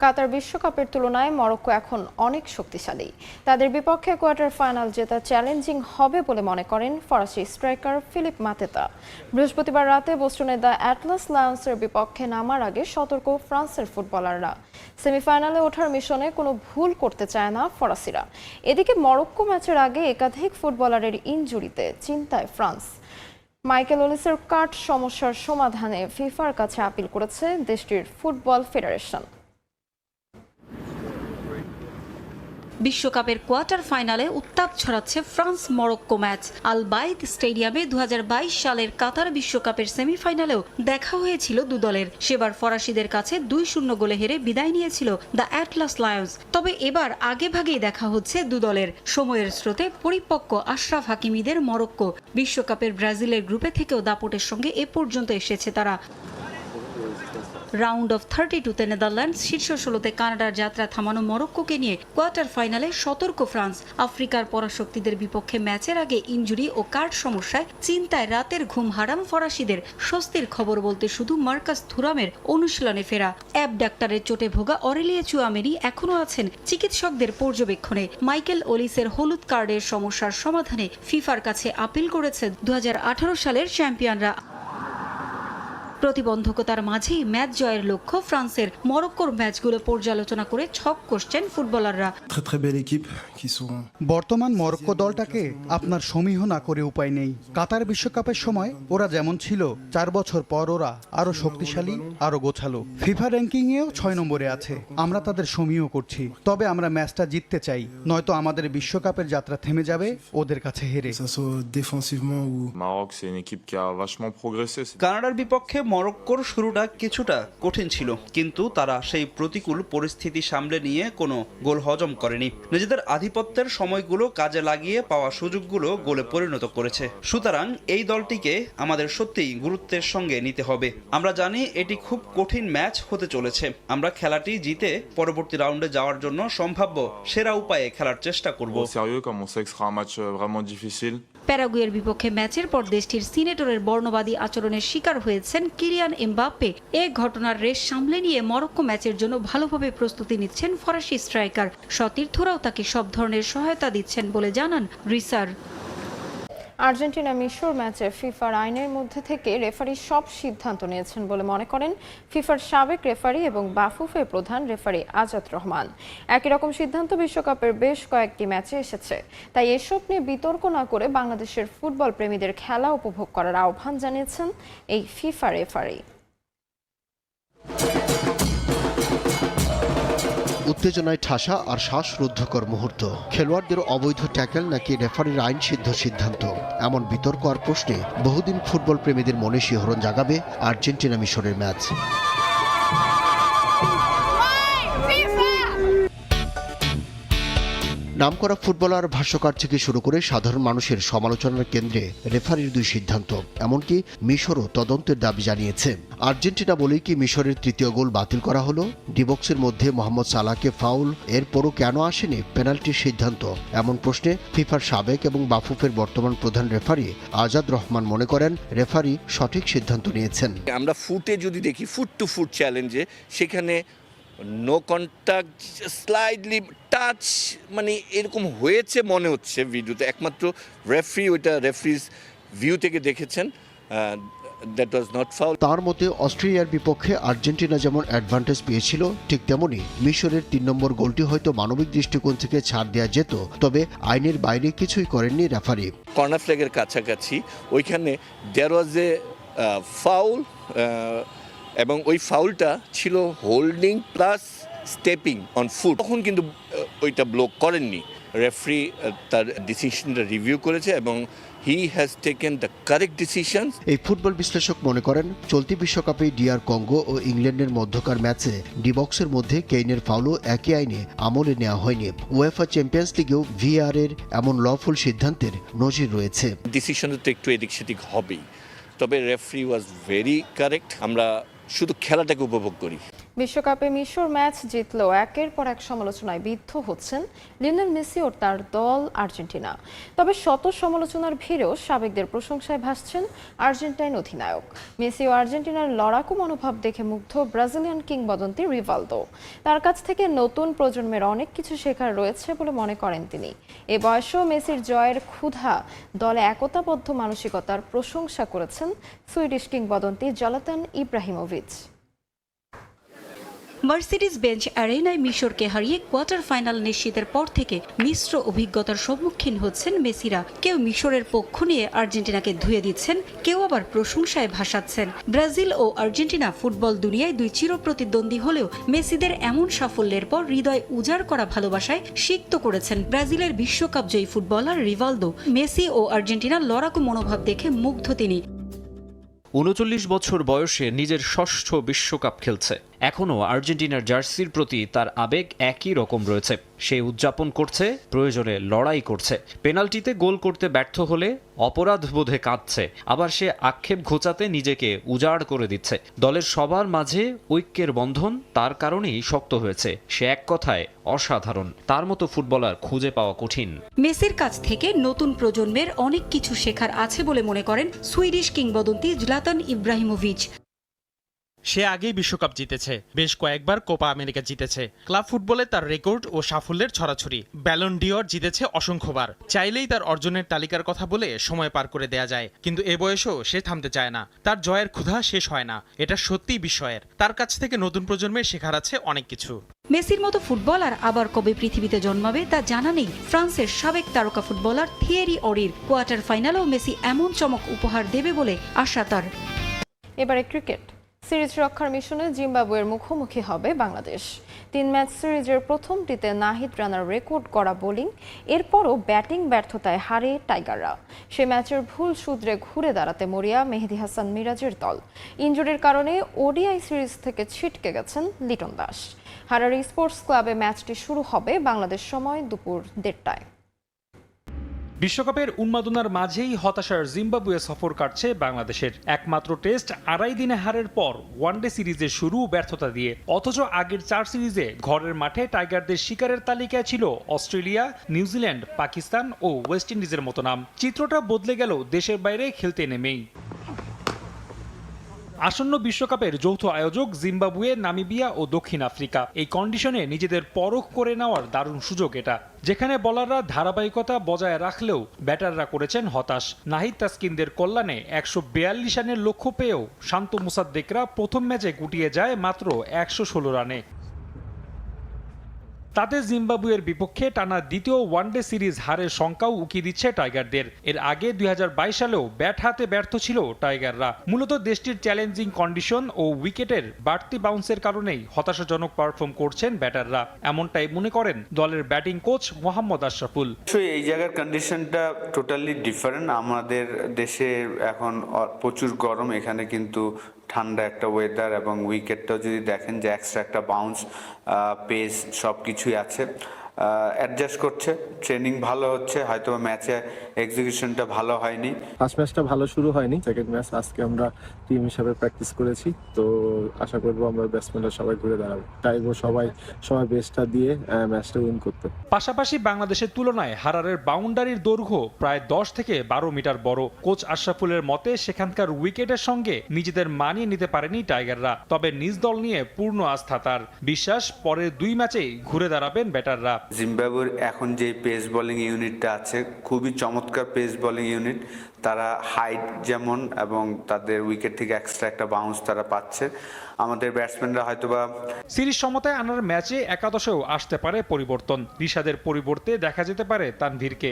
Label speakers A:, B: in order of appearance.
A: কাতার বিশ্বকাপের তুলনায় মরক্কো এখন অনেক শক্তিশালী। তাদের বিপক্ষে কোয়ার্টার ফাইনাল জেতা চ্যালেঞ্জিং হবে বলে মনে করেন ফরাসি স্ট্রাইকার ফিলিপ মাতেতা। বৃহস্পতিবার রাতে বোস্টনে দ্য অ্যাটলাস লায়ন্সের বিপক্ষে নামার আগে সতর্ক ফ্রান্সের ফুটবলাররা। সেমিফাইনালে ওঠার মিশনে কোনো ভুল করতে চায় না ফরাসিরা। এদিকে মরক্কো ম্যাচের আগে একাধিক ফুটবলারের ইনজুরিতে চিন্তায় ফ্রান্স। মাইকেল ওলিসের কাট সমস্যার সমাধানে ফিফার কাছে আপিল করেছে দেশটির ফুটবল ফেডারেশন।
B: বিশ্বকাপের কোয়ার্টার ফাইনালে উত্তাপ ছড়াচ্ছে ফ্রান্স মরক্কো ম্যাচ। আল বাইদ স্টেডিয়ামে 2022 সালের কাতার বিশ্বকাপের সেমিফাইনালেও দেখা হয়েছিল দু দলের। সেবার ফরাসিদের কাছে 2-0 গোলে হেরে বিদায় নিয়েছিল দ্য অ্যাটলাস লায়ন্স। তবে এবার আগেভাগেই দেখা হচ্ছে দু দলের। সময়ের স্রোতে পরিপক্ক আশরাফ হাকিমিদের মরক্কো। বিশ্বকাপের ব্রাজিলের গ্রুপে থেকেও দাপটের সঙ্গে এ পর্যন্ত এসেছে তারা। রাউন্ড অফ 32-তে নেদারল্যান্ডস, শীর্ষ 16তে কানাডার যাত্রা থামানো মরক্কোকে নিয়ে কোয়ার্টার ফাইনালে সতর্ক ফ্রান্স। আফ্রিকার পরাশক্তিদের বিপক্ষে ম্যাচের আগে ইনজুরি ও কার্ড সমস্যায় চিন্তায় রাতের ঘুম হারাম ফরাসিদের। স্বস্তির খবর বলতে শুধু মার্কাস থুরামের অনুশীলনে ফেরা। অ্যাবডাক্টারের চোটে ভোগা অরেলিয়া চুয়ামেনি এখনও আছেন চিকিৎসকদের পর্যবেক্ষণে। মাইকেল ওলিসের হলুদ কার্ডের সমস্যার সমাধানে ফিফার কাছে আপিল করেছে 2018 সালের চ্যাম্পিয়নরা। প্রতিবন্ধকতার মাঝেই ম্যাচ জয়ের লক্ষ্য ফ্রান্সের। মরক্কোর ম্যাচগুলো পর্যালোচনা করে ছক কষছেন ফুটবলাররা।
C: বর্তমান মরক্কো দলটাকে আপনার সমীহ না করে উপায় নেই। কাতার বিশ্বকাপের সময় ওরা যেমন ছিল, 4 বছর পর ওরা আরো শক্তিশালী, আরো গোছালো। ফিফা র্যাঙ্কিংয়েও 6 নম্বরে আছে। আমরা তাদের সমীহ করছি, তবে আমরা ম্যাচটা জিততে চাই, নয়তো আমাদের বিশ্বকাপের যাত্রা থেমে যাবে ওদের কাছে হেরে।
D: কানাডার বিপক্ষে মরক্কোর শুরুটা কিছুটা কঠিন ছিল, কিন্তু তারা সেই প্রতিকূল পরিস্থিতি সামলে নিয়ে কোনো গোল হজম করেনি। নিজেদের আধিপত্যের সময়গুলো কাজে লাগিয়ে পাওয়া সুযোগগুলো গোলে পরিণত করেছে। সুতরাং এই দলটিকে আমাদের সত্যিই গুরুত্বের সঙ্গে নিতে হবে। আমরা জানি এটি খুব কঠিন ম্যাচ হতে চলেছে। আমরা খেলাটি জিতে পরবর্তী রাউন্ডে যাওয়ার জন্য সম্ভাব্য সেরা উপায়ে খেলার চেষ্টা করব।
B: প্যারাগুয়ের বিপক্ষে ম্যাচের পর দেশটির সিনেটরের বর্ণবাদী আচরণের শিকার হয়েছেন কিলিয়ান এমবাপ্পে। এ ঘটনার রেশ সামলে নিয়ে মরক্কো ম্যাচের জন্য ভালোভাবে প্রস্তুতি নিচ্ছেন ফরাসি স্ট্রাইকার। সতীর্থরাও তাকে সব ধরনের সহায়তা দিচ্ছেন বলে জানান রিসার।
A: আর্জেন্টিনা মিশর ম্যাচে ফিফার আইনের মধ্যে থেকে রেফারি সব সিদ্ধান্ত নিয়েছেন বলে মনে করেন ফিফার সাবেক রেফারি এবং বাফুফের প্রধান রেফারি আজাদ রহমান। একই রকম সিদ্ধান্ত বিশ্বকাপের বেশ কয়েকটি ম্যাচে এসেছে। তাই এসব নিয়ে বিতর্ক না করে বাংলাদেশের ফুটবল প্রেমীদের খেলা উপভোগ করার আহ্বান জানিয়েছেন এই ফিফা রেফারি।
E: উত্তেজনায় ঠাসা আর শ্বাসরুদ্ধকর মুহূর্ত। খেলোয়াড়দের অবৈধ ট্যাকেল নাকি রেফারির আইনসিদ্ধ সিদ্ধান্ত, এমন বিতর্ক আর প্রশ্নে বহুদিন ফুটবল প্রেমীদের মনে শিহরণ জাগাবে আর্জেন্টিনা মিশরের ম্যাচ। নামকরা ফুটবলার, ভাষ্যকার থেকে শুরু করে সাধারণ মানুষের সমালোচনার কেন্দ্রে রেফারির 2 সিদ্ধান্ত। এমনকি মিশরও তদন্তের দাবি জানিয়েছে। আর্জেন্টিনা বলেই কি মিশরের তৃতীয় গোল বাতিল করা হলো? ডিবক্সের মধ্যে মোহাম্মদ সালাহকে ফাউল, এরপরও কেন আসেনি পেনাল্টির সিদ্ধান্ত? এমন প্রশ্নে ফিফার সাবেক এবং বাফুফের বর্তমান প্রধান রেফারি আজাদ রহমান মনে করেন রেফারি সঠিক সিদ্ধান্ত নিয়েছেন।
F: আমরা ফুটে যদি দেখি, ফুট টু ফুট চ্যালেঞ্জে সেখানে নো কন্ট্যাক্ট, স্লাইডলি টাচ, মানে এরকম হয়েছে মনে হচ্ছে ভিডিওতে। একমাত্র রেফারি ওইটা রেফারিজ ভিউ থেকে দেখেছেন, দ্যাট ওয়াজ নট ফাউল।
E: তার মতে অস্ট্রেলিয়ার বিপক্ষে আর্জেন্টিনা যেমন অ্যাডভান্টেজ পেয়েছিল, ঠিক তেমনি মিশরের 3 নম্বর গোলটি হয়তো মানবিক দৃষ্টিকোণ থেকে ছাড় দেওয়া যেত, তবে আইনের বাইরে কিছুই করেননি রেফারি।
F: কর্নার ফ্ল্যাগের কাছাকাছি ওইখানে দেয়ার ওয়াজ এ ফাউল, এবং ওই ফাউলটা ছিল holding plus stepping on foot. তখন কিন্তু ওইটা ব্লক করেননি। রেফারি তার ডিসিশনটা রিভিউ করেছে এবং he has taken the correct decision.
E: এই ফুটবল বিশ্লেষক মনে করেন চলতি বিশ্বকাপে ডিআর কঙ্গো ও ইংল্যান্ডের মধ্যকার ম্যাচে ডিবক্সের মধ্যে কেইনের ফাউলও একই আইনে আমলে নেওয়া হয়নি। উয়েফা চ্যাম্পিয়ন্স লিগেও ভিআর এর এমন লফুল সিদ্ধান্তের নজির রয়েছে।
F: ডিসিশনটা তো একটু এদিক সেদিক হবেই, তবে রেফারি ওয়াজ ভেরি কারেক্ট। আমরা শুধু খেলাটাকে উপভোগ করি।
A: বিশ্বকাপে মিশর ম্যাচ জিতলেও একের পর এক সমালোচনায় বিদ্ধ হচ্ছেন লিওনেল মেসি ও তার দল আর্জেন্টিনা। তবে শত সমালোচনার ভিড়েও সাবেকদের প্রশংসায় ভাসছেন আর্জেন্টাইন অধিনায়ক। মেসি ও আর্জেন্টিনার লড়াকু মনোভাব দেখে মুগ্ধ ব্রাজিলিয়ান কিংবদন্তি রিভালদো। তার কাছ থেকে নতুন প্রজন্মের অনেক কিছু শেখার রয়েছে বলে মনে করেন তিনি। এ বয়সেও মেসির জয়ের ক্ষুধা, দলে একতাবদ্ধ মানসিকতার প্রশংসা করেছেন সুইডিশ কিংবদন্তি জলাতান ইব্রাহিমোভিচ।
B: মার্সিডিজ বেঞ্চ অ্যারেনায় মিশরকে হারিয়ে কোয়ার্টার ফাইনাল নিশ্চিতের পর থেকে মিশ্র অভিজ্ঞতার সম্মুখীন হচ্ছেন মেসিরা। কেউ মিশরের পক্ষ নিয়ে আর্জেন্টিনাকে ধুয়ে দিচ্ছেন, কেউ আবার প্রশংসায় ভাসাচ্ছেন। ব্রাজিল ও আর্জেন্টিনা ফুটবল দুনিয়ায় দুই চিরপ্রতিদ্বন্দ্বী হলেও মেসিদের এমন সাফল্যের পর হৃদয় উজাড় করা ভালোবাসায় সিক্ত করেছেন ব্রাজিলের বিশ্বকাপ জয়ী ফুটবলার রিভালদো। মেসি ও আর্জেন্টিনার লড়াকু মনোভাব দেখে মুগ্ধ তিনি।
G: ৩৯ বছর বয়সে নিজের ষষ্ঠ বিশ্বকাপ খেলছে। এখনও আর্জেন্টিনার জার্সির প্রতি তার আবেগ একই রকম রয়েছে। সে উদযাপন করছে, প্রয়োজনে লড়াই করছে। পেনাল্টিতে গোল করতে ব্যর্থ হলে অপরাধ বোধে কাঁদছে, আবার সে আক্ষেপ ঘোচাতে নিজেকে উজাড় করে দিচ্ছে। দলের সবার মাঝে ঐক্যের বন্ধন তার কারণেই শক্ত হয়েছে। সে এক কথায় অসাধারণ। তার মতো ফুটবলার খুঁজে পাওয়া কঠিন।
B: মেসির কাছ থেকে নতুন প্রজন্মের অনেক কিছু শেখার আছে বলে মনে করেন সুইডিশ কিংবদন্তি জলাতান ইব্রাহিমোভিচ।
H: সে আগেই বিশ্বকাপ জিতেছে, বেশ কয়েকবার কোপা আমেরিকা জিতেছে। ক্লাব ফুটবলে তার রেকর্ড ও সাফল্যের ছড়াছড়ি। ব্যালন ডিওর জিতেছে অসংখ্যবার। চাইলেই তার অর্জনের তালিকার কথা বলে সময় পার করে দেয়া যায়, কিন্তু এ বয়সেও সে থামতে চায় না। তার জয়ের ক্ষুধা শেষ হয় না, এটা সত্যিই বিস্ময়ের। তার কাছ থেকে নতুন প্রজন্মের শেখার আছে অনেক কিছু।
B: মেসির মতো ফুটবলার আবার কবে পৃথিবীতে জন্মাবে তা জানা নেই। ফ্রান্সের সাবেক তারকা ফুটবলার থিয়েরি অরির কোয়ার্টার ফাইনালেও মেসি এমন চমক উপহার দেবে বলে আশা তার।
A: এবারে ক্রিকেট। সিরিজ রক্ষার মিশনে জিম্বাবুয়ের মুখোমুখি হবে বাংলাদেশ। 3 ম্যাচ সিরিজের প্রথমটিতে নাহিদ রানার রেকর্ড করা বোলিং, এরপরও ব্যাটিং ব্যর্থতায় হারে টাইগাররা। সে ম্যাচের ভুল সূত্রে ঘুরে দাঁড়াতে মরিয়া মেহেদী হাসান মিরাজের দল। ইনজুরির কারণে ওডিআই সিরিজ থেকে ছিটকে গেছেন লিটন দাস। হারারি স্পোর্টস ক্লাবে ম্যাচটি শুরু হবে বাংলাদেশ সময় দুপুর 1:30টায়।
I: বিশ্বকাপের উন্মাদনার মাঝেই হতাশার জিম্বাবুয়ে সফর কাটছে বাংলাদেশের। একমাত্র টেস্ট 2.5 দিনে হারের পর ওয়ানডে সিরিজের শুরু ব্যর্থতা দিয়ে। অথচ আগের 4 সিরিজে ঘরের মাঠে টাইগারদের শিকারের তালিকায় ছিল অস্ট্রেলিয়া, নিউজিল্যান্ড, পাকিস্তান ও ওয়েস্ট ইন্ডিজের মতো নাম। চিত্রটা বদলে গেল দেশের বাইরে খেলতে নেমেই। আসন্ন বিশ্বকাপের যৌথ আয়োজক জিম্বাবুয়ে, নামিবিয়া ও দক্ষিণ আফ্রিকা। এই কন্ডিশনে নিজেদের পরখ করে নেওয়ার দারুণ সুযোগ এটা, যেখানে বলাররা ধারাবাহিকতা বজায় রাখলেও ব্যাটাররা করেছেন হতাশ। নাহিদ তাসকিনদের কল্যাণে 142 রানের লক্ষ্য পেয়েও শান্ত মুসাদ্দেকরা প্রথম ম্যাচে গুটিয়ে যায় মাত্র 116 রানে। তাতে জিম্বাবুয়ের বিপক্ষে টানা দ্বিতীয় ওয়ানডে সিরিজ হারের শঙ্কাও উকি দিচ্ছে টাইগারদের। এর আগে 2022 সালেও ব্যাট হাতে ব্যর্থ ছিল টাইগাররা। মূলত দেশটির চ্যালেঞ্জিং কন্ডিশন ও উইকেটের বাড়তি বাউন্সের কারণেই হতাশাজনক পারফর্ম করছেন ব্যাটাররা, এমনটাই মনে করেন দলের ব্যাটিং কোচ মোহাম্মদ আশরাফুল।
J: এই জায়গার কন্ডিশনটা টোটালি ডিফারেন্ট। আমাদের দেশে এখন প্রচুর গরম, এখানে কিন্তু ঠান্ডা একটা ওয়েদার, এবং উইকেটটাও যদি দেখেন যে এক্সট্রা একটা বাউন্স, পেস সব কিছুই আছে। অ্যাডজাস্ট করছে, ট্রেনিং ভালো হচ্ছে, হয়তো ম্যাচে এক্সিকিউশনটা ভালো হয়নি।
K: ফার্স্ট ম্যাচটা ভালো শুরু হয়নি, সেকেন্ড ম্যাচ আজকে আমরা টিম হিসাবে প্র্যাকটিস করেছি, তো আশা করবো আমরা ব্যাটসম্যানরা সবাই ঘুরে দাঁড়াবো, চাইবো সবাই বেস্টটা দিয়ে ম্যাচটা উইন করতে।
I: পাশাপাশি বাংলাদেশের তুলনায় হারারের বাউন্ডারির দৈর্ঘ্য প্রায় 10 থেকে 12 মিটার বড়। কোচ আশরাফুলের মতে সেখানকার উইকেটের সঙ্গে নিজেদের মানিয়ে নিতে পারেনি টাইগাররা। তবে নিজ দল নিয়ে পূর্ণ আস্থা তার। বিশ্বাস পরের 2 ম্যাচেই ঘুরে দাঁড়াবেন ব্যাটাররা।
J: জিম্বাবুয়ের এখন যে পেস বোলিং ইউনিটটা আছে খুবই চমৎকার পেস বোলিং ইউনিট। তারা হাইট যেমন এবং তাদের উইকেট থেকে এক্সট্রা একটা বাউন্স তারা পাচ্ছে। আমাদের ব্যাটসম্যানরা হয়তোবা
I: সিরিজ সমতায় আনার ম্যাচে একাদশেও আসতে পারে পরিবর্তন। রিশাদের পরিবর্তে দেখা যেতে পারে তানভীরকে।